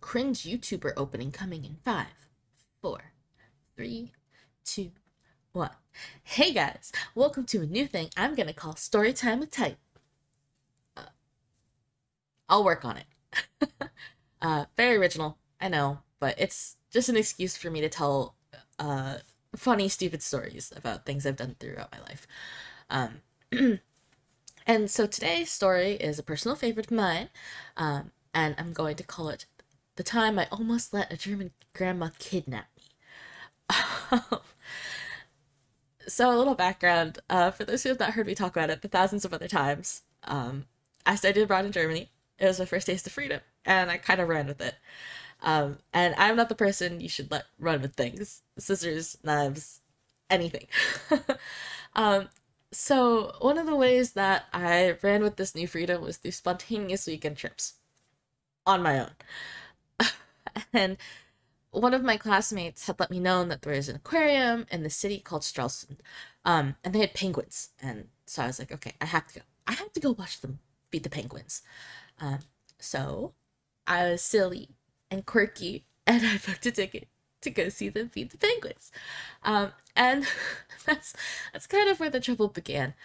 cringe YouTuber opening coming in 5, 4, 3, 2, 1. Hey guys, welcome to a new thing I'm gonna call Storytime with Type. I'll work on it. Very original, I know, but it's just an excuse for me to tell funny, stupid stories about things I've done throughout my life. And so today's story is a personal favorite of mine, and I'm going to call it The Time I Almost Let a German Grandma Kidnap Me. So a little background, for those who have not heard me talk about it, but thousands of other times, I studied abroad in Germany. It was my first taste of freedom, and I kind of ran with it. And I'm not the person you should let run with things. Scissors, knives, anything. So one of the ways that I ran with this new freedom was through spontaneous weekend trips on my own. And one of my classmates had let me know that there was an aquarium in the city called Stralsund, and they had penguins. And so I was like, okay, I have to go. I have to go watch them feed the penguins. So I was silly and quirky, and I booked a ticket to go see them feed the penguins. And that's kind of where the trouble began.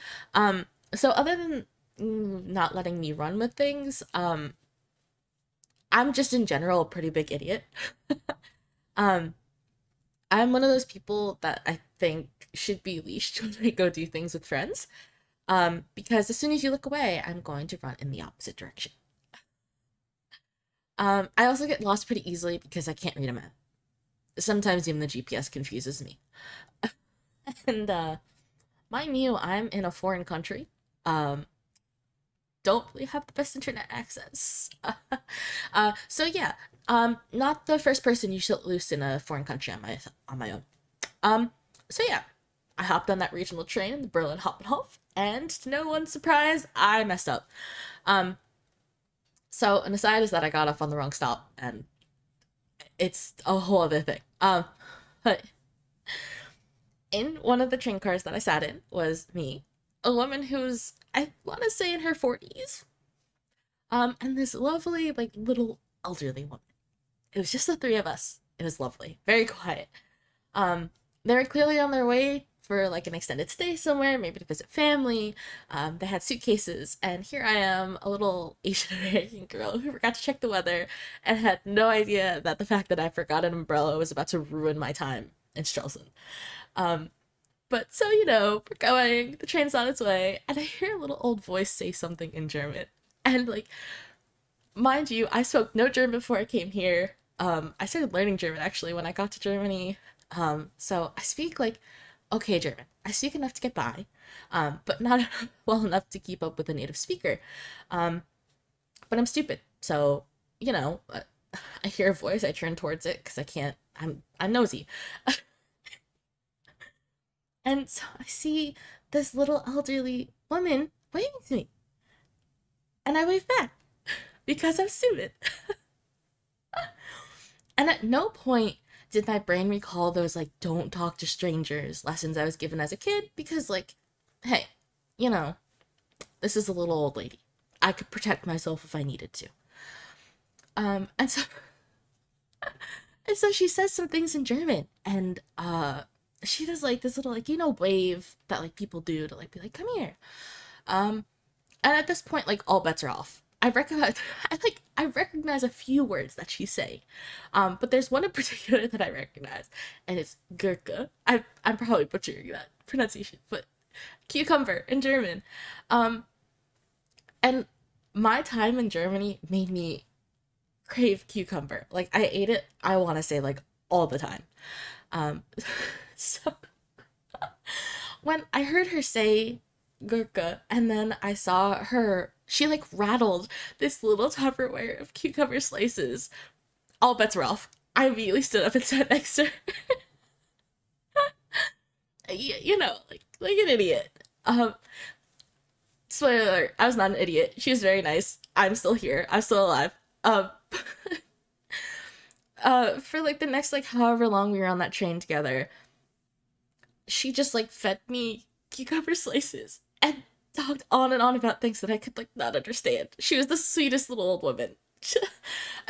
So other than not letting me run with things, I'm just in general a pretty big idiot. I'm one of those people that I think should be leashed when I go do things with friends. Because as soon as you look away, I'm going to run in the opposite direction. I also get lost pretty easily because I can't read a map. Sometimes even the GPS confuses me. And, mind you, I'm in a foreign country. Don't really have the best internet access. So yeah, not the first person you should loose in a foreign country on my own. So yeah, I hopped on that regional train in the Berlin Hauptbahnhof, and to no one's surprise, I messed up. So an aside is that I got off on the wrong stop, and it's a whole other thing. But in one of the train cars that I sat in was me, a woman who's, I want to say, in her 40s, and this lovely, like, little elderly woman. It was just the three of us. It was lovely, very quiet. They were clearly on their way for like an extended stay somewhere, maybe to visit family. They had suitcases, and here I am, a little Asian American girl who forgot to check the weather and had no idea that the fact that I forgot an umbrella was about to ruin my time in Stralsund. But so, you know, we're going, the train's on its way, and I hear a little old voice say something in German. And like, mind you, I spoke no German before I came here. I started learning German actually when I got to Germany. So I speak like okay German. I speak enough to get by, but not well enough to keep up with a native speaker. But I'm stupid, so you know, I hear a voice, I turn towards it because I can't. I'm nosy, and so I see this little elderly woman waving to me, and I wave back because I'm stupid. And at no point did my brain recall those, like, don't talk to strangers lessons I was given as a kid, because, like, hey, you know, this is a little old lady. I could protect myself if I needed to. And so, and so she says some things in German, and, she does, like, this little, like, you know, wave that, like, people do to, like, be like, come here. And at this point, like, all bets are off. I recognize a few words that she's saying, but there's one in particular that I recognize, and it's Gurke. I'm probably butchering that pronunciation, but cucumber in German. And my time in Germany made me crave cucumber. Like, I ate it, I want to say, like, all the time. So when I heard her say Gurke, and then I saw her, she like rattled this little Tupperware of cucumber slices, all bets were off. I immediately stood up and sat next to her. You know, like an idiot. Spoiler alert, I was not an idiot. She was very nice. I'm still here. I'm still alive. For like the next like however long we were on that train together, she just like fed me cucumber slices and talked on and on about things that I could like not understand. She was the sweetest little old woman.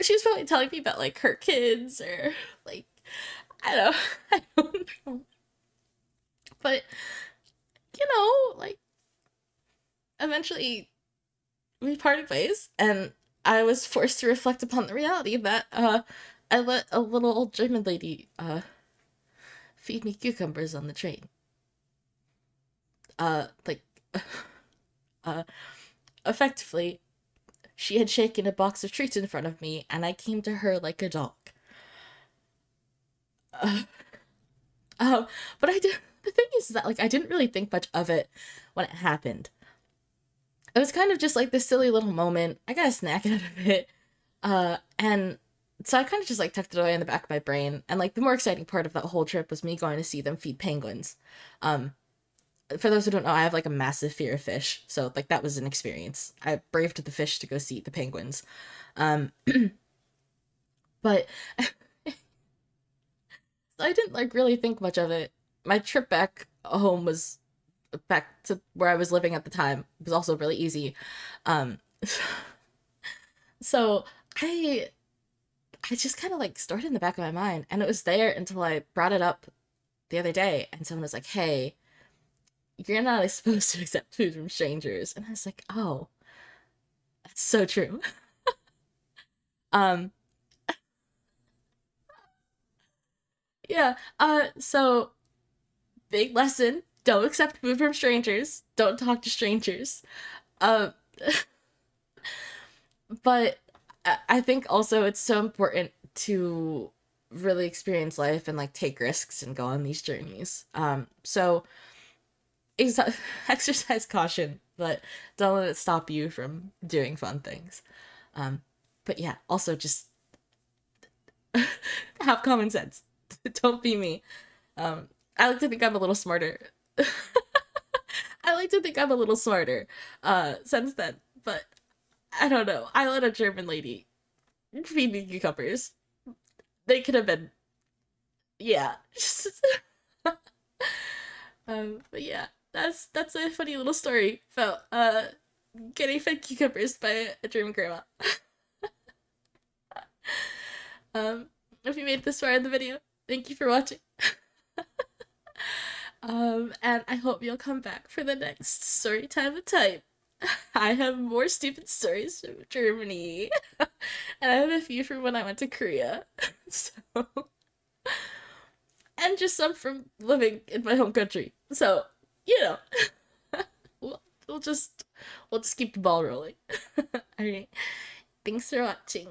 She was probably telling me about like her kids or like I don't I don't know. But like eventually we parted ways and I was forced to reflect upon the reality that I let a little old German lady feed me cucumbers on the train. Like uh effectively she had shaken a box of treats in front of me and I came to her like a dog. Uh, uh, but the thing is that like I didn't really think much of it when it happened. It was kind of just like this silly little moment. I got a snack out of it. And so I kind of just like tucked it away in the back of my brain. And like the more exciting part of that whole trip was me going to see them feed penguins. Um, for those who don't know, I have like a massive fear of fish. So like that was an experience. I braved the fish to go see the penguins. Um, but I didn't like really think much of it. My trip back home was back to where I was living at the time was also really easy. Um, so I I just kind of like stored it in the back of my mind, and it was there until I brought it up the other day, and someone was like, "Hey, you're not supposed to accept food from strangers," and I was like, "Oh, that's so true." um, yeah. So big lesson: don't accept food from strangers. Don't talk to strangers. Um, but I think also it's so important to really experience life and like take risks and go on these journeys. So ex- exercise caution, but don't let it stop you from doing fun things. Um, but yeah, also just have common sense. Don't be me. I like to think I'm a little smarter. I like to think I'm a little smarter since then, but I don't know. I let a German lady feed me cucumbers. They could have been, yeah. But yeah, that's a funny little story about getting fed cucumbers by a German grandma. Um, if you made it this far in the video, thank you for watching. And I hope you'll come back for the next story time of type. I have more stupid stories from Germany, and I have a few from when I went to Korea. So, and just some from living in my home country. So, you know, we'll, we'll just we'll just keep the ball rolling. All right. Thanks for watching.